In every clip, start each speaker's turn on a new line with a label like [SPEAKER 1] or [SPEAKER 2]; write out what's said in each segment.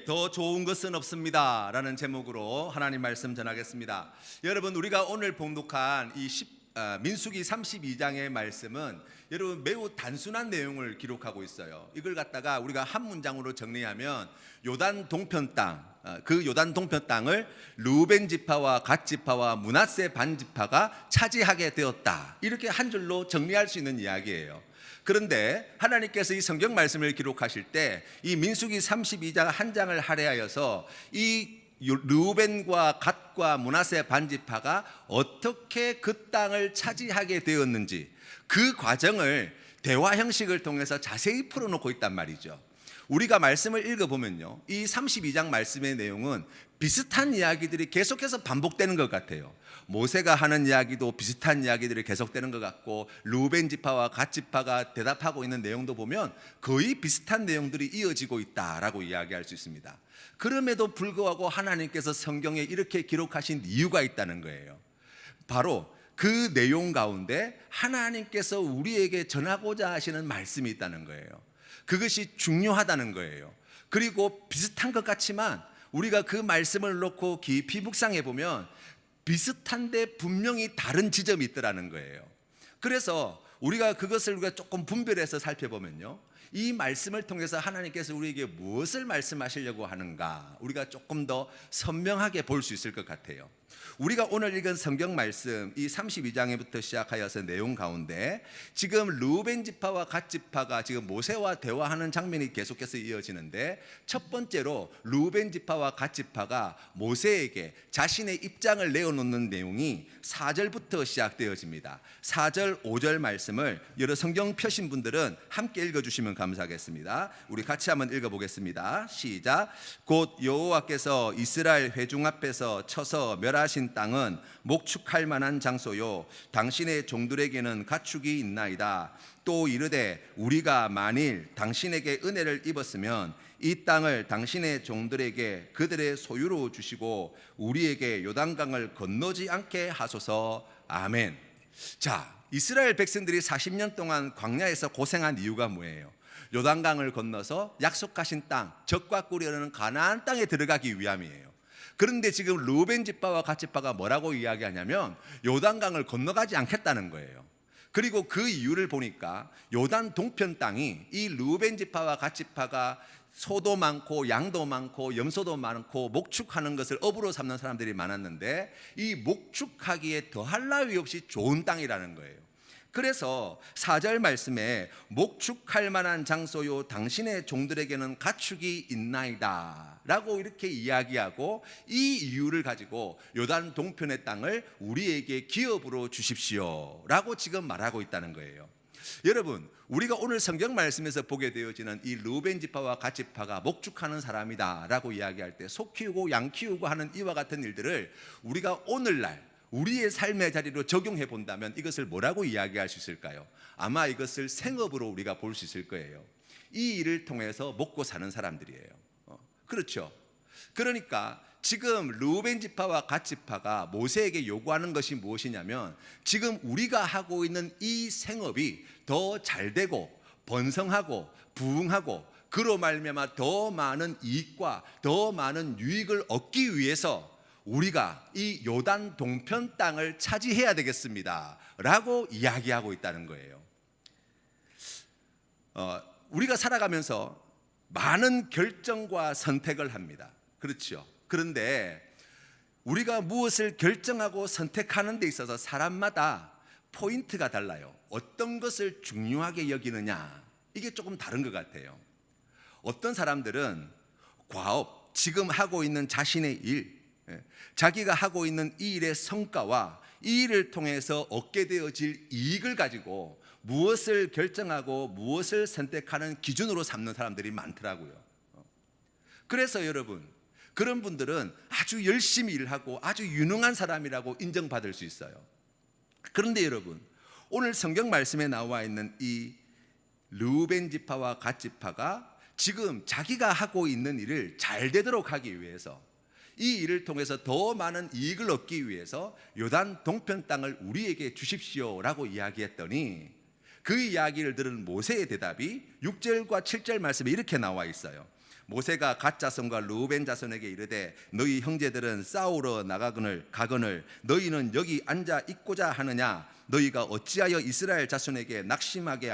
[SPEAKER 1] 더 좋은 것은 없습니다 라는 제목으로 하나님 말씀 전하겠습니다. 여러분, 우리가 오늘 봉독한 민수기 32장의 말씀은 여러분 매우 단순한 내용을 기록하고 있어요. 이걸 갖다가 우리가 한 문장으로 정리하면 요단 동편 땅, 그 요단 동편 땅을 르우벤 지파와 갓 지파와 므낫세 반 지파가 차지하게 되었다, 이렇게 한 줄로 정리할 수 있는 이야기예요. 그런데 하나님께서 이 성경 말씀을 기록하실 때 이 민수기 32장 한 장을 할애하여서 이 르우벤과 갓과 므낫세 반 지파가 어떻게 그 땅을 차지하게 되었는지, 그 과정을 대화 형식을 통해서 자세히 풀어놓고 있단 말이죠. 우리가 말씀을 읽어보면요, 이 32장 말씀의 내용은 비슷한 이야기들이 계속해서 반복되는 것 같아요. 모세가 하는 이야기도 비슷한 이야기들이 계속되는 것 같고, 르우벤 지파와 갓 지파가 대답하고 있는 내용도 보면 거의 비슷한 내용들이 이어지고 있다라고 이야기할 수 있습니다. 그럼에도 불구하고 하나님께서 성경에 이렇게 기록하신 이유가 있다는 거예요. 바로 그 내용 가운데 하나님께서 우리에게 전하고자 하시는 말씀이 있다는 거예요. 그것이 중요하다는 거예요. 그리고 비슷한 것 같지만 우리가 그 말씀을 놓고 깊이 묵상해 보면 비슷한데 분명히 다른 지점이 있더라는 거예요. 그래서 우리가 그것을 조금 분별해서 살펴보면요, 이 말씀을 통해서 하나님께서 우리에게 무엇을 말씀하시려고 하는가, 우리가 조금 더 선명하게 볼 수 있을 것 같아요. 우리가 오늘 읽은 성경 말씀 이 32장부터 시작하여서 내용 가운데 지금 르우벤 지파와 갓 지파가 지금 모세와 대화하는 장면이 계속해서 이어지는데, 첫 번째로 르우벤 지파와 갓 지파가 모세에게 자신의 입장을 내어놓는 내용이 4절부터 시작되어집니다. 4절, 5절 말씀을 여러 성경 펴신 분들은 함께 읽어주시면 감사하겠습니다. 우리 같이 한번 읽어보겠습니다. 시작. 곧 여호와께서 이스라엘 회중 앞에서 쳐서 멸하신 땅은 목축할 만한 장소요, 당신의 종들에게는 가축이 있나이다. 또 이르되 우리가 만일 당신에게 은혜를 입었으면 이 땅을 당신의 종들에게 그들의 소유로 주시고 우리에게 요단강을 건너지 않게 하소서. 아멘. 자, 이스라엘 백성들이 40년 동안 광야에서 고생한 이유가 뭐예요? 요단강을 건너서 약속하신 땅, 적과 꿀이 흐르는 가나안 땅에 들어가기 위함이에요. 그런데 지금 르우벤 지파와 갓 지파가 뭐라고 이야기하냐면 요단강을 건너가지 않겠다는 거예요. 그리고 그 이유를 보니까 요단 동편 땅이 이 르우벤 지파와 갓 지파가 소도 많고 양도 많고 염소도 많고 목축하는 것을 업으로 삼는 사람들이 많았는데, 이 목축하기에 더할 나위 없이 좋은 땅이라는 거예요. 그래서 4절 말씀에 목축할 만한 장소요, 당신의 종들에게는 가축이 있나이다 라고 이렇게 이야기하고, 이 이유를 가지고 요단 동편의 땅을 우리에게 기업으로 주십시오 라고 지금 말하고 있다는 거예요. 여러분, 우리가 오늘 성경 말씀에서 보게 되어지는 이 르우벤 지파와 갓 지파가 목축하는 사람이다 라고 이야기할 때 소 키우고 양 키우고 하는 이와 같은 일들을 우리가 오늘날 우리의 삶의 자리로 적용해 본다면 이것을 뭐라고 이야기할 수 있을까요? 아마 이것을 생업으로 우리가 볼 수 있을 거예요. 이 일을 통해서 먹고 사는 사람들이에요. 그렇죠? 그러니까 지금 르우벤 지파와 갓 지파가 모세에게 요구하는 것이 무엇이냐면, 지금 우리가 하고 있는 이 생업이 더 잘되고 번성하고 부흥하고 그로 말미암아 더 많은 이익과 더 많은 유익을 얻기 위해서 우리가 이 요단 동편 땅을 차지해야 되겠습니다 라고 이야기하고 있다는 거예요. 우리가 살아가면서 많은 결정과 선택을 합니다. 그렇죠? 그런데 우리가 무엇을 결정하고 선택하는 데 있어서 사람마다 포인트가 달라요. 어떤 것을 중요하게 여기느냐, 이게 조금 다른 것 같아요. 어떤 사람들은 과업, 지금 하고 있는 자신의 일, 자기가 하고 있는 이 일의 성과와 이 일을 통해서 얻게 되어질 이익을 가지고 무엇을 결정하고 무엇을 선택하는 기준으로 삼는 사람들이 많더라고요. 그래서 여러분, 그런 분들은 아주 열심히 일하고 아주 유능한 사람이라고 인정받을 수 있어요. 그런데 여러분, 오늘 성경 말씀에 나와 있는 이 르우벤 지파와 갓 지파가 지금 자기가 하고 있는 일을 잘 되도록 하기 위해서, 이 일을 통해서 더 많은 이익을 얻기 위해서 요단 동편 땅을 우리에게 주십시오 라고 이야기했더니, 그 이야기를 들은 모세의 대답이 6절과 7절 말씀에 이렇게 나와 있어요. 모세가 갓 자손과 르우벤 자손에게 이르되 너희 형제들은 싸우러 가거늘 너희는 여기 앉아 있고자 하느냐 너희가 어찌하여 이스라엘 자손에게 낙심하게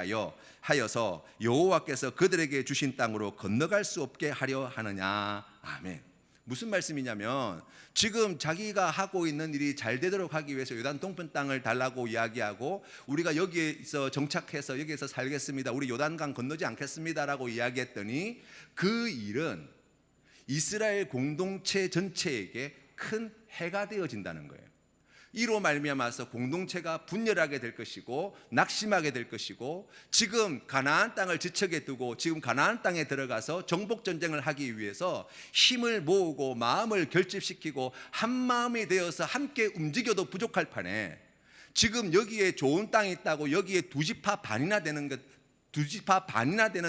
[SPEAKER 1] 하여서 여호와께서 그들에게 주신 땅으로 건너갈 수 없게 하려 하느냐. 아멘. 무슨 말씀이냐면 지금 자기가 하고 있는 일이 잘 되도록 하기 위해서 요단 동편 땅을 달라고 이야기하고 우리가 여기에서 정착해서 여기에서 살겠습니다, 우리 요단강 건너지 않겠습니다라고 이야기했더니 그 일은 이스라엘 공동체 전체에게 큰 해가 되어진다는 거예요. 이로 말미암아서 공동체가 분열하게 될 것이고 낙심하게 될 것이고 지금 가나안 땅을 지척에 두고 지금 가나안 땅에 들어가서 정복 전쟁을 하기 위해서 힘을 모으고 마음을 결집시키고 한 마음이 되어서 함께 움직여도 부족할 판에 지금 여기에 좋은 땅이 있다고 여기에 두 지파 반이나 되는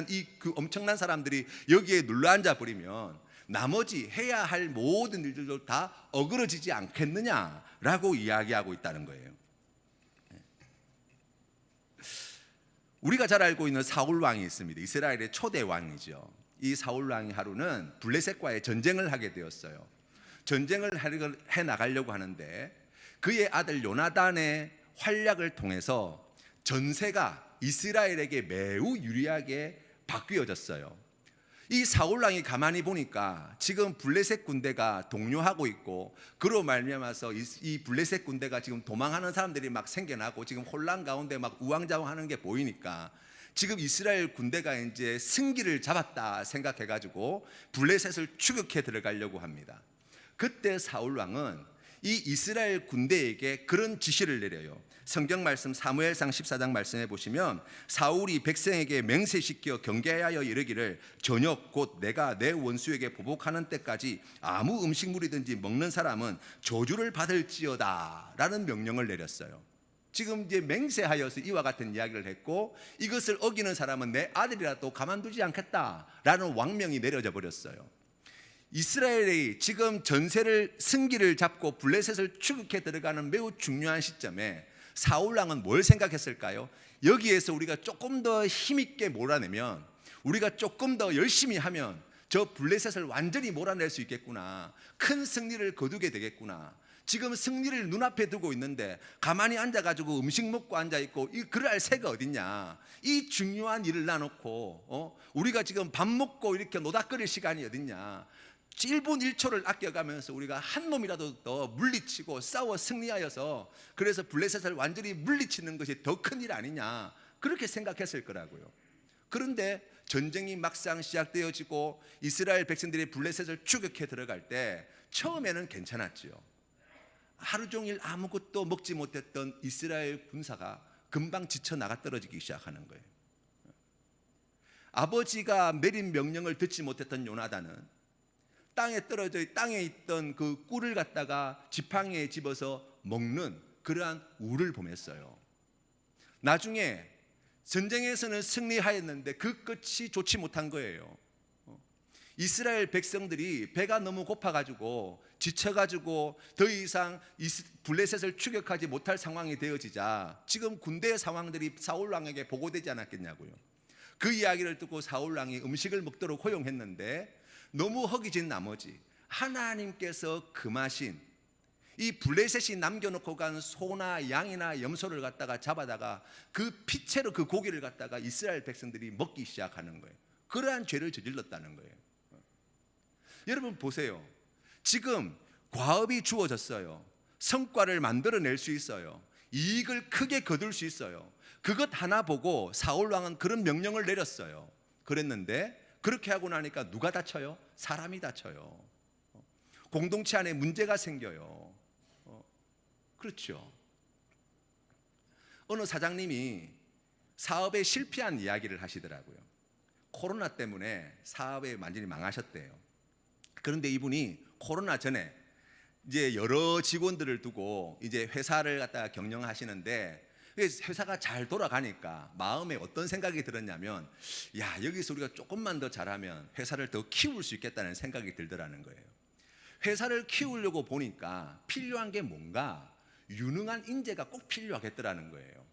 [SPEAKER 1] 이 그 엄청난 사람들이 여기에 눌러 앉아 버리면 나머지 해야 할 모든 일들도 다 어그러지지 않겠느냐라고 이야기하고 있다는 거예요. 우리가 잘 알고 있는 사울 왕이 있습니다. 이스라엘의 초대 왕이죠. 이 사울 왕이 하루는 블레셋과의 전쟁을 하게 되었어요. 전쟁을 해 나가려고 하는데 그의 아들 요나단의 활약을 통해서 전세가 이스라엘에게 매우 유리하게 바뀌어졌어요. 이 사울왕이 가만히 보니까 지금 블레셋 군대가 동요하고 있고 그로 말미암아서 이 블레셋 군대가 지금 도망하는 사람들이 막 생겨나고 지금 혼란 가운데 막 우왕좌왕하는 게 보이니까 지금 이스라엘 군대가 이제 승기를 잡았다 생각해가지고 블레셋을 추격해 들어가려고 합니다. 그때 사울왕은 이 이스라엘 군대에게 그런 지시를 내려요. 성경 말씀 사무엘상 14장 말씀해 보시면 사울이 백성에게 맹세시켜 경계하여 이르기를 저녁 곧 내가 내 원수에게 보복하는 때까지 아무 음식물이든지 먹는 사람은 저주를 받을지어다 라는 명령을 내렸어요. 지금 이제 맹세하여서 이와 같은 이야기를 했고 이것을 어기는 사람은 내 아들이라도 가만두지 않겠다라는 왕명이 내려져 버렸어요. 이스라엘이 지금 전세를 승기를 잡고 블레셋을 추격해 들어가는 매우 중요한 시점에 사울왕은 뭘 생각했을까요? 여기에서 우리가 조금 더 힘있게 몰아내면 우리가 조금 더 열심히 하면 저 블레셋을 완전히 몰아낼 수 있겠구나, 큰 승리를 거두게 되겠구나. 지금 승리를 눈앞에 두고 있는데 가만히 앉아가지고 음식 먹고 앉아있고 그럴 새가 어딨냐. 이 중요한 일을 놔놓고 우리가 지금 밥 먹고 이렇게 노닥거릴 시간이 어딨냐. 1분 1초를 아껴가면서 우리가 한 놈이라도 더 물리치고 싸워 승리하여서 그래서 블레셋을 완전히 물리치는 것이 더 큰 일 아니냐, 그렇게 생각했을 거라고요. 그런데 전쟁이 막상 시작되어지고 이스라엘 백성들이 블레셋을 추격해 들어갈 때 처음에는 괜찮았지요. 하루 종일 아무것도 먹지 못했던 이스라엘 군사가 금방 지쳐 나가 떨어지기 시작하는 거예요. 아버지가 내린 명령을 듣지 못했던 요나단은 땅에 있던 그 꿀을 갖다가 지팡이에 집어서 먹는 그러한 우를 범했어요. 나중에 전쟁에서는 승리하였는데 그 끝이 좋지 못한 거예요. 이스라엘 백성들이 배가 너무 고파가지고 지쳐가지고 더 이상 블레셋을 추격하지 못할 상황이 되어지자 지금 군대의 상황들이 사울왕에게 보고되지 않았겠냐고요. 그 이야기를 듣고 사울왕이 음식을 먹도록 허용했는데 너무 허기진 나머지 하나님께서 금하신 이 블레셋이 남겨놓고 간 소나 양이나 염소를 갖다가 잡아다가 그 피채로 그 고기를 갖다가 이스라엘 백성들이 먹기 시작하는 거예요. 그러한 죄를 저질렀다는 거예요. 여러분 보세요. 지금 과업이 주어졌어요. 성과를 만들어낼 수 있어요. 이익을 크게 거둘 수 있어요. 그것 하나 보고 사울왕은 그런 명령을 내렸어요. 그랬는데 그렇게 하고 나니까 누가 다쳐요? 사람이 다쳐요. 공동체 안에 문제가 생겨요. 그렇죠. 어느 사장님이 사업에 실패한 이야기를 하시더라고요. 코로나 때문에 사업에 완전히 망하셨대요. 그런데 이분이 코로나 전에 이제 여러 직원들을 두고 이제 회사를 갖다가 경영하시는데 회사가 잘 돌아가니까 마음에 어떤 생각이 들었냐면 야, 여기서 우리가 조금만 더 잘하면 회사를 더 키울 수 있겠다는 생각이 들더라는 거예요. 회사를 키우려고 보니까 필요한 게 뭔가 유능한 인재가 꼭 필요하겠더라는 거예요.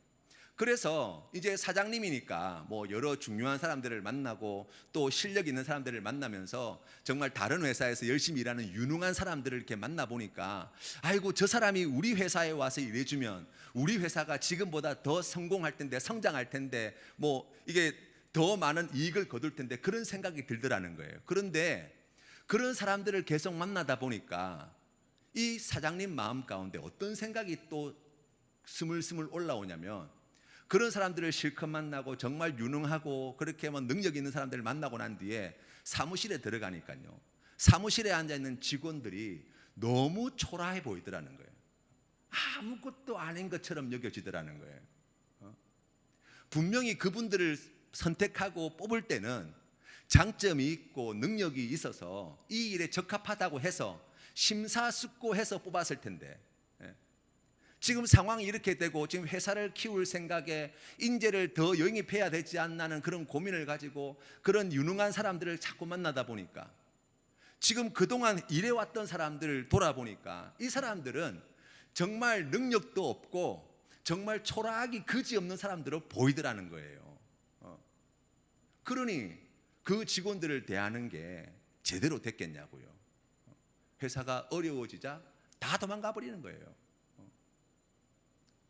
[SPEAKER 1] 그래서 이제 사장님이니까 뭐 여러 중요한 사람들을 만나고 또 실력 있는 사람들을 만나면서 정말 다른 회사에서 열심히 일하는 유능한 사람들을 이렇게 만나 보니까 아이고 저 사람이 우리 회사에 와서 일해주면 우리 회사가 지금보다 더 성공할 텐데 성장할 텐데 뭐 이게 더 많은 이익을 거둘 텐데 그런 생각이 들더라는 거예요. 그런데 그런 사람들을 계속 만나다 보니까 이 사장님 마음 가운데 어떤 생각이 또 스물스물 올라오냐면 그런 사람들을 실컷 만나고 정말 유능하고 그렇게 뭐 능력 있는 사람들을 만나고 난 뒤에 사무실에 들어가니까요, 사무실에 앉아있는 직원들이 너무 초라해 보이더라는 거예요. 아무것도 아닌 것처럼 여겨지더라는 거예요. 분명히 그분들을 선택하고 뽑을 때는 장점이 있고 능력이 있어서 이 일에 적합하다고 해서 심사숙고해서 뽑았을 텐데 지금 상황이 이렇게 되고 지금 회사를 키울 생각에 인재를 더 영입해야 되지 않나는 그런 고민을 가지고 그런 유능한 사람들을 자꾸 만나다 보니까 지금 그동안 일해왔던 사람들을 돌아보니까 이 사람들은 정말 능력도 없고 정말 초라하기 그지없는 사람들로 보이더라는 거예요. 그러니 그 직원들을 대하는 게 제대로 됐겠냐고요. 회사가 어려워지자 다 도망가 버리는 거예요.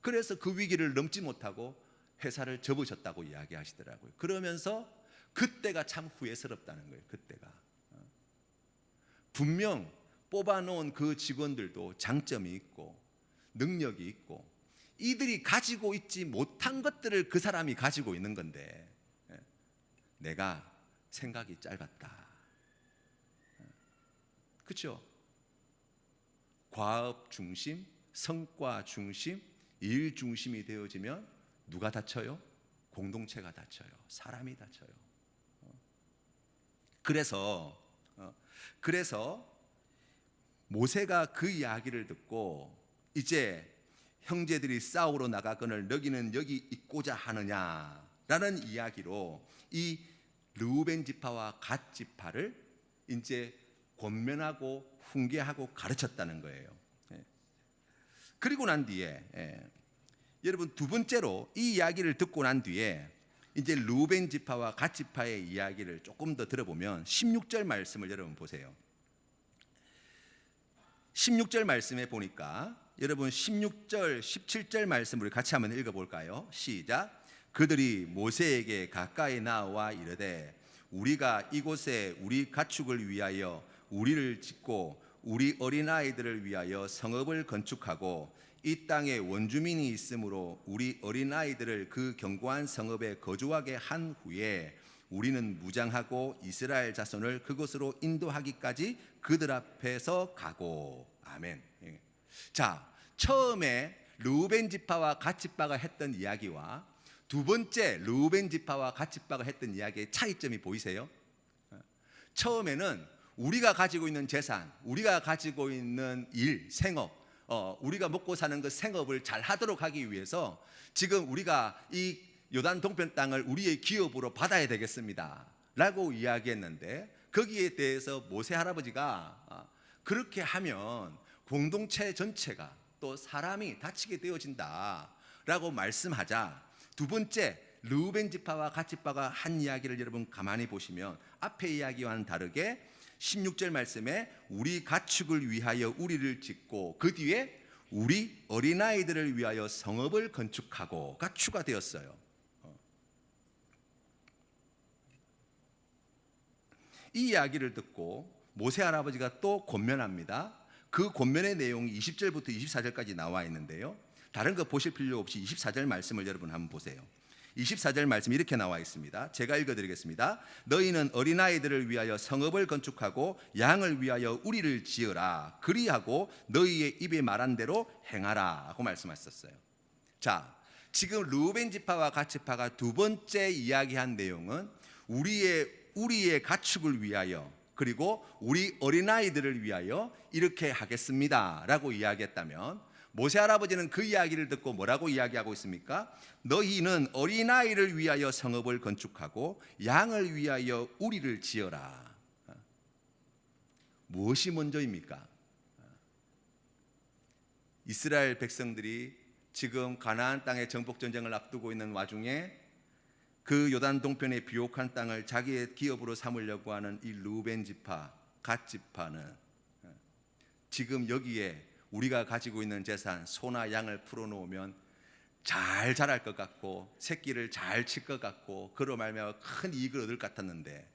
[SPEAKER 1] 그래서 그 위기를 넘지 못하고 회사를 접으셨다고 이야기하시더라고요. 그러면서 그때가 참 후회스럽다는 거예요. 그때가 분명 뽑아놓은 그 직원들도 장점이 있고 능력이 있고 이들이 가지고 있지 못한 것들을 그 사람이 가지고 있는 건데 내가 생각이 짧았다. 그렇죠? 과업 중심, 성과 중심, 일 중심이 되어지면 누가 다쳐요? 공동체가 다쳐요. 사람이 다쳐요. 그래서 모세가 그 이야기를 듣고 이제 형제들이 싸우러 나가거늘 너희는 여기 있고자 하느냐라는 이야기로 이 르우벤 지파와 갓 지파를 이제 권면하고 훈계하고 가르쳤다는 거예요. 그리고 난 뒤에 여러분 두 번째로 이 이야기를 듣고 난 뒤에 이제 르우벤 지파와 갓 지파의 이야기를 조금 더 들어보면 16절 말씀을 여러분 보세요. 16절 말씀에 보니까 여러분 16절 17절 말씀을 같이 한번 읽어볼까요? 시작. 그들이 모세에게 가까이 나와 이르되 우리가 이곳에 우리 가축을 위하여 우리를 짓고 우리 어린아이들을 위하여 성읍을 건축하고 이 땅에 원주민이 있으므로 우리 어린아이들을 그 견고한 성읍에 거주하게 한 후에 우리는 무장하고 이스라엘 자손을 그곳으로 인도하기까지 그들 앞에서 가고. 아멘. 자, 처음에 르우벤 지파와 갓 지파가 했던 이야기와 두 번째 르우벤 지파와 갓 지파가 했던 이야기의 차이점이 보이세요? 처음에는 우리가 가지고 있는 재산, 우리가 가지고 있는 일, 생업, 우리가 먹고 사는 그 생업을 잘 하도록 하기 위해서 지금 우리가 이 요단 동편 땅을 우리의 기업으로 받아야 되겠습니다 라고 이야기했는데 거기에 대해서 모세 할아버지가 그렇게 하면 공동체 전체가 또 사람이 다치게 되어진다 라고 말씀하자 두 번째 르우벤 지파와 갓 지파가 한 이야기를 여러분 가만히 보시면 앞의 이야기와는 다르게 16절 말씀에 우리 가축을 위하여 우리를 짓고 그 뒤에 우리 어린아이들을 위하여 성읍을 건축하고가 추가되었어요. 이 이야기를 듣고 모세 할아버지가 또 권면합니다. 그 권면의 내용이 20절부터 24절까지 나와 있는데요, 다른 거 보실 필요 없이 24절 말씀을 여러분 한번 보세요. 24절 말씀 이렇게 나와 있습니다. 제가 읽어드리겠습니다. 너희는 어린아이들을 위하여 성읍을 건축하고 양을 위하여 우리를 지으라. 그리하고 너희의 입에 말한 대로 행하라 하고 말씀하셨어요. 자, 지금 르우벤 지파와 갓 지파가 두 번째 이야기한 내용은 우리의 가축을 위하여 그리고 우리 어린아이들을 위하여 이렇게 하겠습니다 라고 이야기했다면 모세 할아버지는 그 이야기를 듣고 뭐라고 이야기하고 있습니까? 너희는 어린아이를 위하여 성읍을 건축하고 양을 위하여 우리를 지어라. 무엇이 먼저입니까? 이스라엘 백성들이 지금 가나안 땅의 정복 전쟁을 앞두고 있는 와중에 그 요단 동편의 비옥한 땅을 자기의 기업으로 삼으려고 하는 이 르우벤 지파, 갓 지파는 지금 여기에 우리가 가지고 있는 재산, 소나 양을 풀어놓으면 잘 자랄 것 같고 새끼를 잘 칠 것 같고 그로 말미암아 큰 이익을 얻을 것 같았는데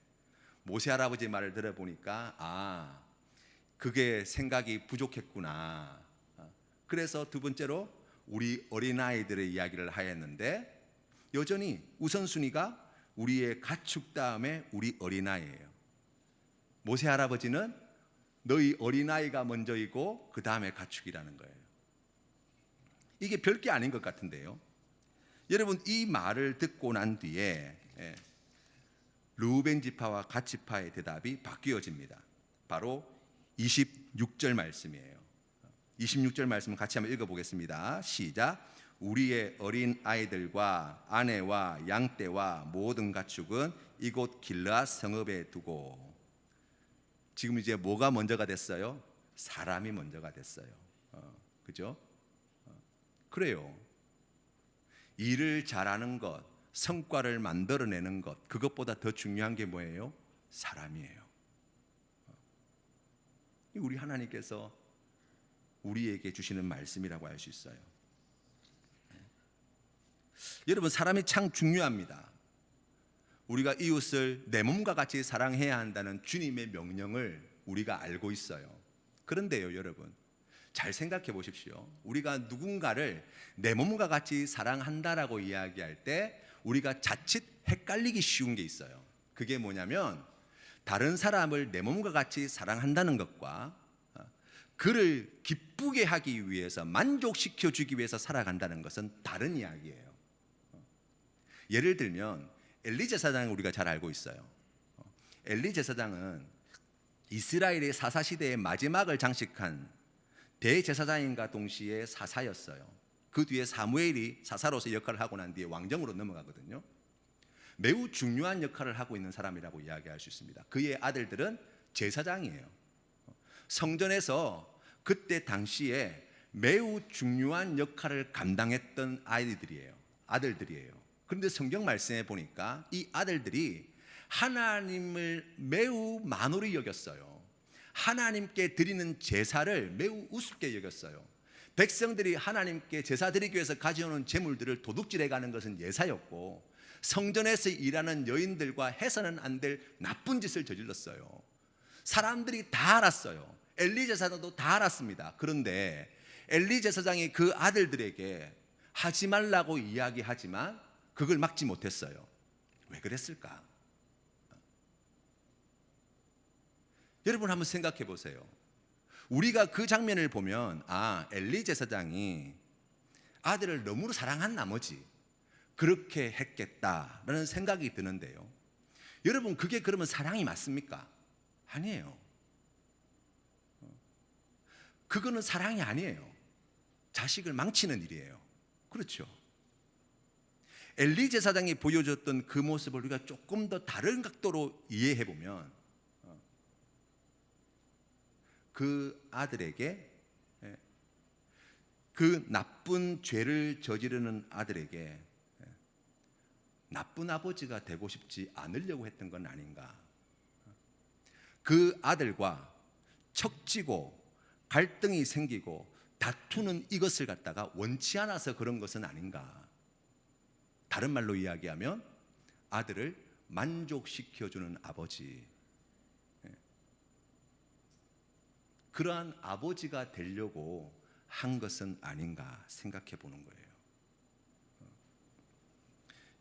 [SPEAKER 1] 모세 할아버지 말을 들어보니까 그게 생각이 부족했구나. 그래서 두 번째로 우리 어린아이들의 이야기를 하였는데 여전히 우선순위가 우리의 가축 다음에 우리 어린아이예요. 모세 할아버지는 너희 어린아이가 먼저이고 그 다음에 가축이라는 거예요. 이게 별게 아닌 것 같은데요. 여러분 이 말을 듣고 난 뒤에 르우벤 지파와 갓 지파의 대답이 바뀌어집니다. 바로 26절 말씀이에요. 26절 말씀 같이 한번 읽어보겠습니다. 시작. 우리의 어린 아이들과 아내와 양떼와 모든 가축은 이곳 길르앗 성읍에 두고. 지금 이제 뭐가 먼저가 됐어요? 사람이 먼저가 됐어요. 그죠? 그래요. 일을 잘하는 것, 성과를 만들어내는 것, 그것보다 더 중요한 게 뭐예요? 사람이에요. 우리 하나님께서 우리에게 주시는 말씀이라고 할 수 있어요. 여러분 사람이 참 중요합니다. 우리가 이웃을 내 몸과 같이 사랑해야 한다는 주님의 명령을 우리가 알고 있어요. 그런데요 여러분 잘 생각해 보십시오. 우리가 누군가를 내 몸과 같이 사랑한다라고 이야기할 때 우리가 자칫 헷갈리기 쉬운 게 있어요. 그게 뭐냐면 다른 사람을 내 몸과 같이 사랑한다는 것과 그를 기쁘게 하기 위해서 만족시켜 주기 위해서 살아간다는 것은 다른 이야기예요. 예를 들면 엘리 제사장을 우리가 잘 알고 있어요. 엘리 제사장은 이스라엘의 사사 시대의 마지막을 장식한 대제사장인과 동시에 사사였어요. 그 뒤에 사무엘이 사사로서 역할을 하고 난 뒤에 왕정으로 넘어가거든요. 매우 중요한 역할을 하고 있는 사람이라고 이야기할 수 있습니다. 그의 아들들은 제사장이에요. 성전에서 그때 당시에 매우 중요한 역할을 감당했던 아들들이에요. 그런데 성경 말씀에 보니까 이 아들들이 하나님을 매우 만홀히 여겼어요. 하나님께 드리는 제사를 매우 우습게 여겼어요. 백성들이 하나님께 제사 드리기 위해서 가져오는 제물들을 도둑질해 가는 것은 예사였고 성전에서 일하는 여인들과 해서는 안 될 나쁜 짓을 저질렀어요. 사람들이 다 알았어요. 엘리 제사장도 다 알았습니다. 그런데 엘리 제사장이 그 아들들에게 하지 말라고 이야기하지만 그걸 막지 못했어요. 왜 그랬을까? 여러분 한번 생각해 보세요. 우리가 그 장면을 보면 엘리 제사장이 아들을 너무 사랑한 나머지 그렇게 했겠다라는 생각이 드는데요. 여러분 그게 그러면 사랑이 맞습니까? 아니에요. 그거는 사랑이 아니에요. 자식을 망치는 일이에요. 그렇죠? 엘리 제사장이 보여줬던 그 모습을 우리가 조금 더 다른 각도로 이해해 보면 그 아들에게 그 나쁜 죄를 저지르는 아들에게 나쁜 아버지가 되고 싶지 않으려고 했던 건 아닌가. 그 아들과 척지고 갈등이 생기고 다투는 이것을 갖다가 원치 않아서 그런 것은 아닌가. 다른 말로 이야기하면 아들을 만족시켜주는 아버지, 그러한 아버지가 되려고 한 것은 아닌가 생각해 보는 거예요.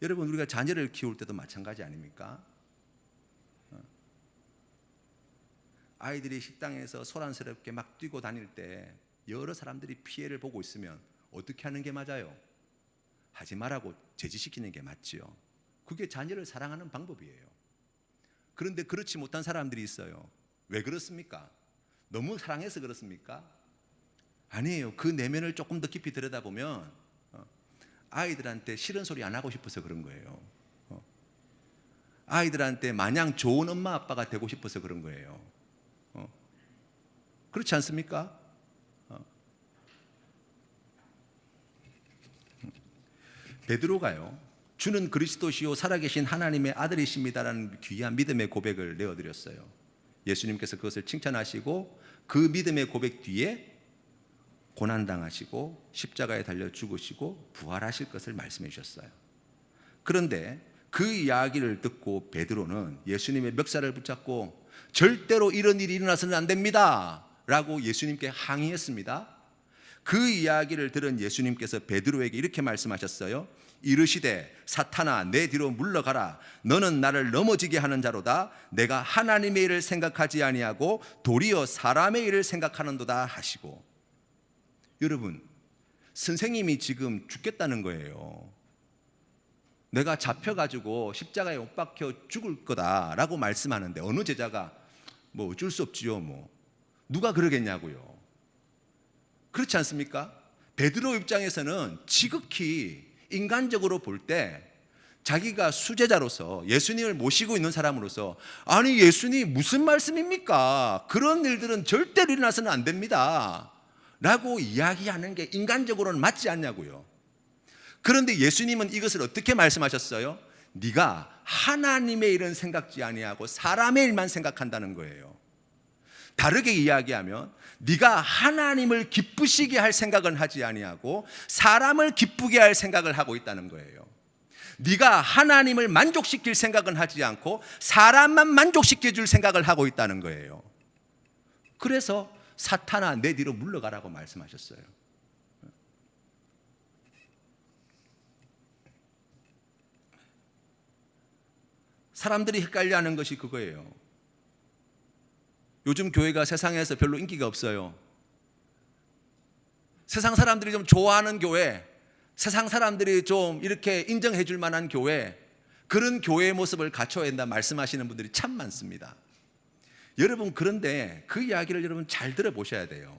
[SPEAKER 1] 여러분 우리가 자녀를 키울 때도 마찬가지 아닙니까? 아이들이 식당에서 소란스럽게 막 뛰고 다닐 때 여러 사람들이 피해를 보고 있으면 어떻게 하는 게 맞아요? 하지 말라고 제지시키는 게 맞지요. 그게 자녀를 사랑하는 방법이에요. 그런데 그렇지 못한 사람들이 있어요. 왜 그렇습니까? 너무 사랑해서 그렇습니까? 아니에요. 그 내면을 조금 더 깊이 들여다보면 아이들한테 싫은 소리 안 하고 싶어서 그런 거예요. 아이들한테 마냥 좋은 엄마 아빠가 되고 싶어서 그런 거예요. 그렇지 않습니까? 베드로가요, 주는 그리스도시요 살아계신 하나님의 아들이십니다라는 귀한 믿음의 고백을 내어드렸어요. 예수님께서 그것을 칭찬하시고 그 믿음의 고백 뒤에 고난당하시고 십자가에 달려 죽으시고 부활하실 것을 말씀해 주셨어요. 그런데 그 이야기를 듣고 베드로는 예수님의 멱살을 붙잡고 절대로 이런 일이 일어나서는 안 됩니다 라고 예수님께 항의했습니다. 그 이야기를 들은 예수님께서 베드로에게 이렇게 말씀하셨어요. 이르시되 사탄아 내 뒤로 물러가라. 너는 나를 넘어지게 하는 자로다. 내가 하나님의 일을 생각하지 아니하고 도리어 사람의 일을 생각하는도다 하시고. 여러분, 선생님이 지금 죽겠다는 거예요. 내가 잡혀가지고 십자가에 못 박혀 죽을 거다라고 말씀하는데 어느 제자가 뭐 어쩔 수 없지요, 뭐 누가 그러겠냐고요. 그렇지 않습니까? 베드로 입장에서는 지극히 인간적으로 볼 때 자기가 수제자로서 예수님을 모시고 있는 사람으로서 아니 예수님 무슨 말씀입니까? 그런 일들은 절대로 일어나서는 안 됩니다 라고 이야기하는 게 인간적으로는 맞지 않냐고요. 그런데 예수님은 이것을 어떻게 말씀하셨어요? 네가 하나님의 일은 생각지 아니하고 사람의 일만 생각한다는 거예요. 다르게 이야기하면 네가 하나님을 기쁘시게 할 생각은 하지 아니하고 사람을 기쁘게 할 생각을 하고 있다는 거예요. 네가 하나님을 만족시킬 생각은 하지 않고 사람만 만족시켜 줄 생각을 하고 있다는 거예요. 그래서 사탄아 내 뒤로 물러가라고 말씀하셨어요. 사람들이 헷갈려하는 것이 그거예요. 요즘 교회가 세상에서 별로 인기가 없어요. 세상 사람들이 좀 좋아하는 교회, 세상 사람들이 좀 이렇게 인정해 줄 만한 교회, 그런 교회의 모습을 갖춰야 된다 말씀하시는 분들이 참 많습니다. 여러분, 그런데 그 이야기를 여러분 잘 들어보셔야 돼요.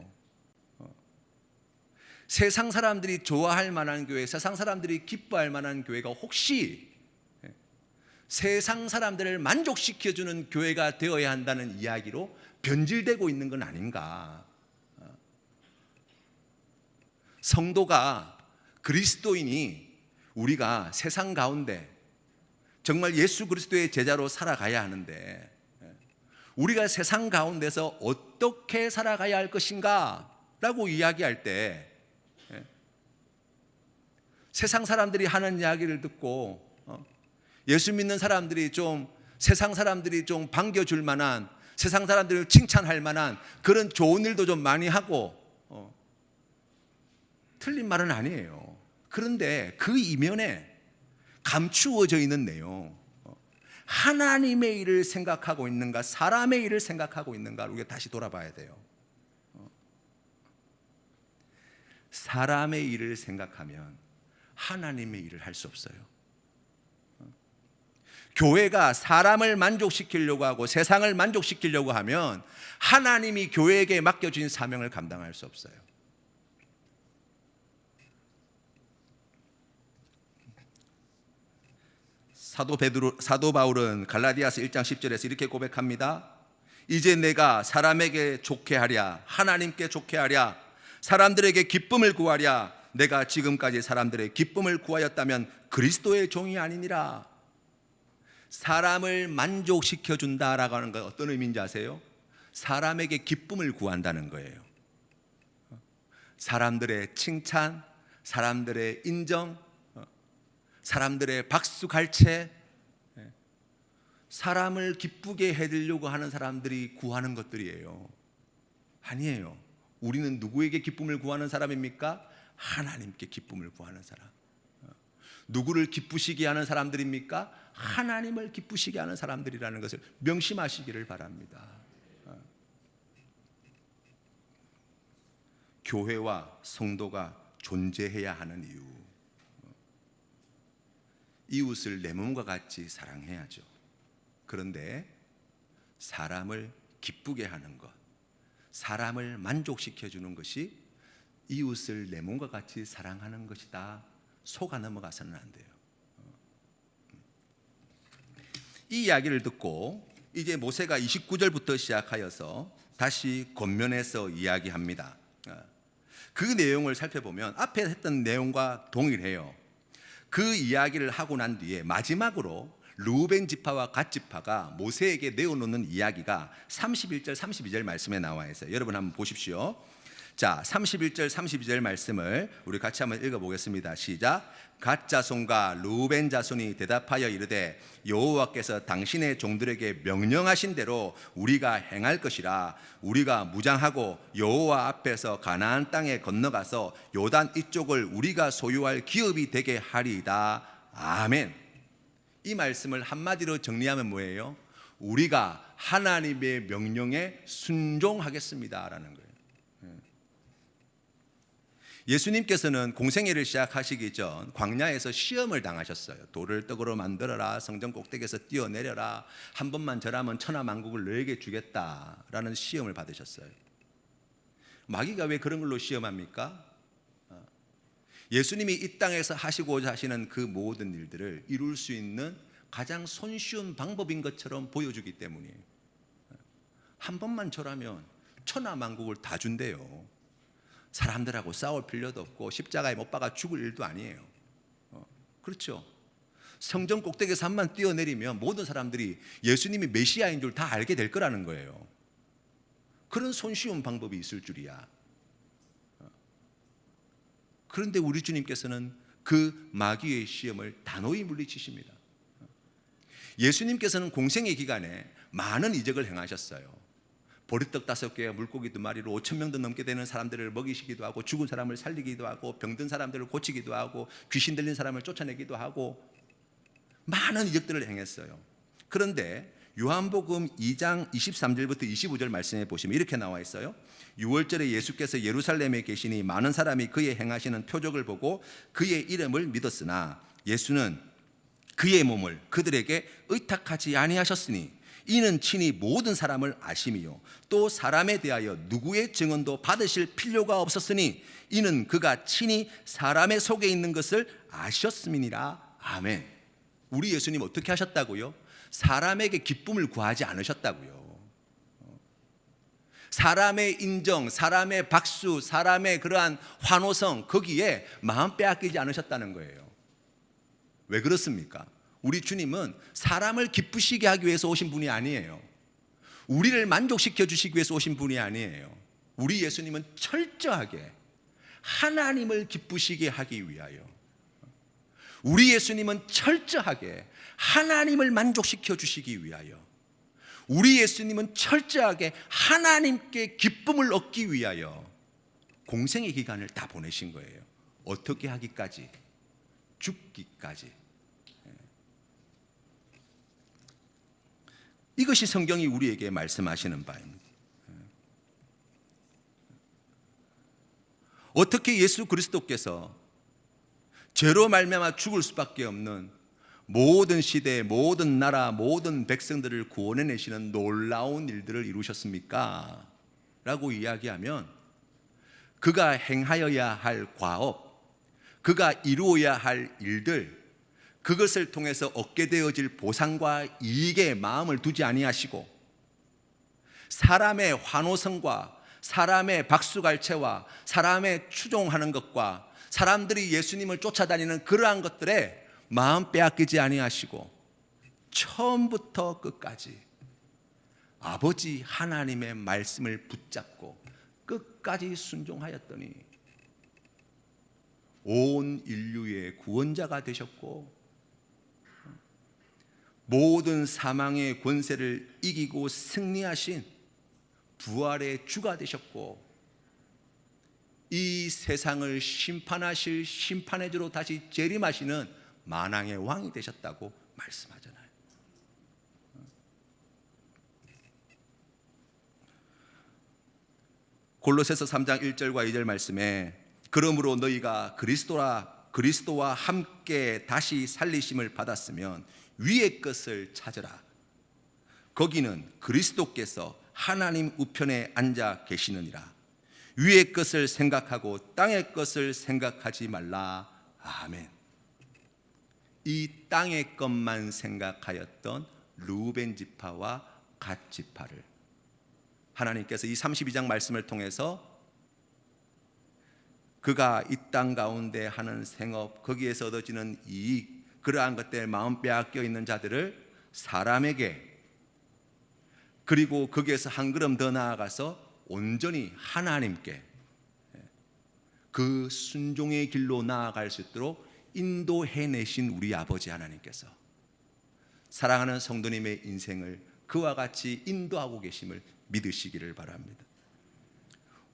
[SPEAKER 1] 세상 사람들이 좋아할 만한 교회, 세상 사람들이 기뻐할 만한 교회가 혹시 세상 사람들을 만족시켜주는 교회가 되어야 한다는 이야기로 변질되고 있는 건 아닌가. 성도가, 그리스도인이 우리가 세상 가운데 정말 예수 그리스도의 제자로 살아가야 하는데 우리가 세상 가운데서 어떻게 살아가야 할 것인가 라고 이야기할 때 세상 사람들이 하는 이야기를 듣고 예수 믿는 사람들이 좀 세상 사람들이 좀 반겨줄 만한, 세상 사람들을 칭찬할 만한 그런 좋은 일도 좀 많이 하고 틀린 말은 아니에요. 그런데 그 이면에 감추어져 있는 내용, 하나님의 일을 생각하고 있는가 사람의 일을 생각하고 있는가를 우리가 다시 돌아봐야 돼요. 사람의 일을 생각하면 하나님의 일을 할 수 없어요. 교회가 사람을 만족시키려고 하고 세상을 만족시키려고 하면 하나님이 교회에게 맡겨진 사명을 감당할 수 없어요. 사도 바울은 갈라디아서 1장 10절에서 이렇게 고백합니다. 이제 내가 사람에게 좋게 하랴 하나님께 좋게 하랴 사람들에게 기쁨을 구하랴 내가 지금까지 사람들의 기쁨을 구하였다면 그리스도의 종이 아니니라. 사람을 만족시켜 준다라고 하는 건 어떤 의미인지 아세요? 사람에게 기쁨을 구한다는 거예요. 사람들의 칭찬, 사람들의 인정, 사람들의 박수 갈채, 사람을 기쁘게 해드리려고 하는 사람들이 구하는 것들이에요. 아니에요. 우리는 누구에게 기쁨을 구하는 사람입니까? 하나님께 기쁨을 구하는 사람. 누구를 기쁘시게 하는 사람들입니까? 하나님을 기쁘시게 하는 사람들이라는 것을 명심하시기를 바랍니다. 교회와 성도가 존재해야 하는 이유, 이웃을 내 몸과 같이 사랑해야죠. 그런데 사람을 기쁘게 하는 것, 사람을 만족시켜주는 것이 이웃을 내 몸과 같이 사랑하는 것이다 속아 넘어가서는 안 돼요. 이 이야기를 듣고 이제 모세가 29절부터 시작하여서 다시 권면해서 이야기합니다. 그 내용을 살펴보면 앞에 했던 내용과 동일해요. 그 이야기를 하고 난 뒤에 마지막으로 루벤 지파와 갓 지파가 모세에게 내어놓는 이야기가 31절 32절 말씀에 나와 있어요. 여러분 한번 보십시오. 자, 31절 32절 말씀을 우리 같이 한번 읽어보겠습니다. 시작. 갓 자손과 루벤 자손이 대답하여 이르되 여호와께서 당신의 종들에게 명령하신 대로 우리가 행할 것이라. 우리가 무장하고 여호와 앞에서 가나안 땅에 건너가서 요단 이쪽을 우리가 소유할 기업이 되게 하리이다. 아멘. 이 말씀을 한마디로 정리하면 뭐예요? 우리가 하나님의 명령에 순종하겠습니다라는 거예요. 예수님께서는 공생애를 시작하시기 전 광야에서 시험을 당하셨어요. 돌을 떡으로 만들어라, 성전 꼭대기에서 뛰어내려라, 한 번만 절하면 천하만국을 너에게 주겠다라는 시험을 받으셨어요. 마귀가 왜 그런 걸로 시험합니까? 예수님이 이 땅에서 하시고자 하시는 그 모든 일들을 이룰 수 있는 가장 손쉬운 방법인 것처럼 보여주기 때문이에요. 한 번만 절하면 천하만국을 다 준대요. 사람들하고 싸울 필요도 없고 십자가에 못 박아 죽을 일도 아니에요. 그렇죠? 성전 꼭대기에서 한 번 뛰어내리면 모든 사람들이 예수님이 메시아인 줄 다 알게 될 거라는 거예요. 그런 손쉬운 방법이 있을 줄이야. 그런데 우리 주님께서는 그 마귀의 시험을 단호히 물리치십니다. 예수님께서는 공생의 기간에 많은 이적을 행하셨어요. 보리떡 5개와 물고기 2마리로 5,000명도 넘게 되는 사람들을 먹이시기도 하고, 죽은 사람을 살리기도 하고, 병든 사람들을 고치기도 하고, 귀신 들린 사람을 쫓아내기도 하고, 많은 이적들을 행했어요. 그런데 요한복음 2장 23절부터 25절 말씀에 보시면 이렇게 나와 있어요. 6월절에 예수께서 예루살렘에 계시니 많은 사람이 그의 행하시는 표적을 보고 그의 이름을 믿었으나 예수는 그의 몸을 그들에게 의탁하지 아니하셨으니 이는 친히 모든 사람을 아심이요 또 사람에 대하여 누구의 증언도 받으실 필요가 없었으니 이는 그가 친히 사람의 속에 있는 것을 아셨음이니라. 아멘. 우리 예수님 어떻게 하셨다고요? 사람에게 기쁨을 구하지 않으셨다고요. 사람의 인정, 사람의 박수, 사람의 그러한 환호성, 거기에 마음 빼앗기지 않으셨다는 거예요. 왜 그렇습니까? 우리 주님은 사람을 기쁘시게 하기 위해서 오신 분이 아니에요. 우리를 만족시켜 주시기 위해서 오신 분이 아니에요. 우리 예수님은 철저하게 하나님을 기쁘시게 하기 위하여, 우리 예수님은 철저하게 하나님을 만족시켜 주시기 위하여, 우리 예수님은 철저하게 하나님께 기쁨을 얻기 위하여 공생의 기간을 다 보내신 거예요. 어떻게 하기까지? 죽기까지. 이것이 성경이 우리에게 말씀하시는 바입니다. 어떻게 예수 그리스도께서 죄로 말미암아 죽을 수밖에 없는 모든 시대, 모든 나라, 모든 백성들을 구원해내시는 놀라운 일들을 이루셨습니까? 라고 이야기하면 그가 행하여야 할 과업, 그가 이루어야 할 일들, 그것을 통해서 얻게 되어질 보상과 이익에 마음을 두지 아니하시고 사람의 환호성과 사람의 박수갈채와 사람의 추종하는 것과 사람들이 예수님을 쫓아다니는 그러한 것들에 마음 빼앗기지 아니하시고 처음부터 끝까지 아버지 하나님의 말씀을 붙잡고 끝까지 순종하였더니 온 인류의 구원자가 되셨고 모든 사망의 권세를 이기고 승리하신 부활의 주가 되셨고 이 세상을 심판하실 심판의 주로 다시 재림하시는 만왕의 왕이 되셨다고 말씀하잖아요. 골로새서 3장 1절과 2절 말씀에 그러므로 너희가 그리스도와 함께 다시 살리심을 받았으면 위의 것을 찾으라. 거기는 그리스도께서 하나님 우편에 앉아 계시느니라. 위의 것을 생각하고 땅의 것을 생각하지 말라. 아멘. 이 땅의 것만 생각하였던 루벤 지파와 갓 지파를 하나님께서 이 32장 말씀을 통해서 그가 이 땅 가운데 하는 생업, 거기에서 얻어지는 이익, 그러한 것 때문에 마음 빼앗겨 있는 자들을 사람에게, 그리고 거기에서 한 걸음 더 나아가서 온전히 하나님께 그 순종의 길로 나아갈 수 있도록 인도해내신 우리 아버지 하나님께서 사랑하는 성도님의 인생을 그와 같이 인도하고 계심을 믿으시기를 바랍니다.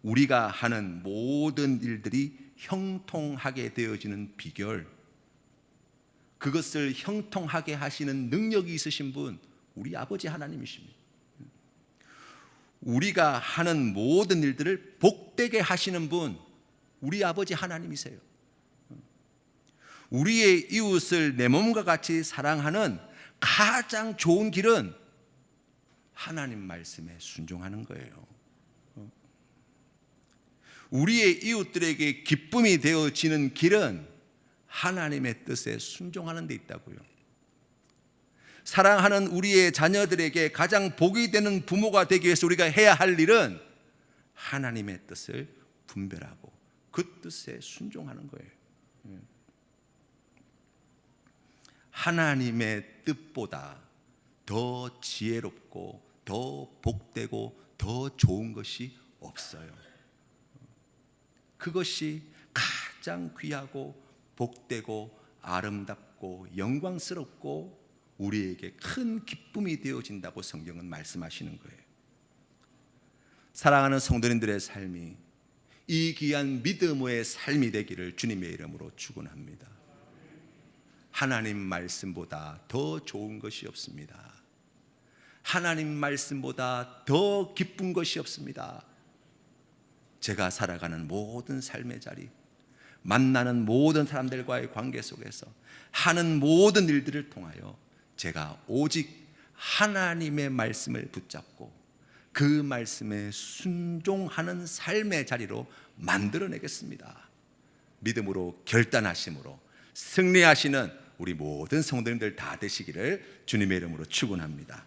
[SPEAKER 1] 우리가 하는 모든 일들이 형통하게 되어지는 비결, 그것을 형통하게 하시는 능력이 있으신 분, 우리 아버지 하나님이십니다. 우리가 하는 모든 일들을 복되게 하시는 분, 우리 아버지 하나님이세요. 우리의 이웃을 내 몸과 같이 사랑하는 가장 좋은 길은 하나님 말씀에 순종하는 거예요. 우리의 이웃들에게 기쁨이 되어지는 길은 하나님의 뜻에 순종하는 데 있다고요. 사랑하는 우리의 자녀들에게 가장 복이 되는 부모가 되기 위해서 우리가 해야 할 일은 하나님의 뜻을 분별하고 그 뜻에 순종하는 거예요. 하나님의 뜻보다 더 지혜롭고 더 복되고 더 좋은 것이 없어요. 그것이 가장 귀하고 복되고 아름답고 영광스럽고 우리에게 큰 기쁨이 되어진다고 성경은 말씀하시는 거예요. 사랑하는 성도님들의 삶이 이 귀한 믿음의 삶이 되기를 주님의 이름으로 축원합니다. 하나님 말씀보다 더 좋은 것이 없습니다. 하나님 말씀보다 더 기쁜 것이 없습니다. 제가 살아가는 모든 삶의 자리, 만나는 모든 사람들과의 관계 속에서 하는 모든 일들을 통하여 제가 오직 하나님의 말씀을 붙잡고 그 말씀에 순종하는 삶의 자리로 만들어내겠습니다. 믿음으로 결단하심으로 승리하시는 우리 모든 성도님들 다 되시기를 주님의 이름으로 축원합니다.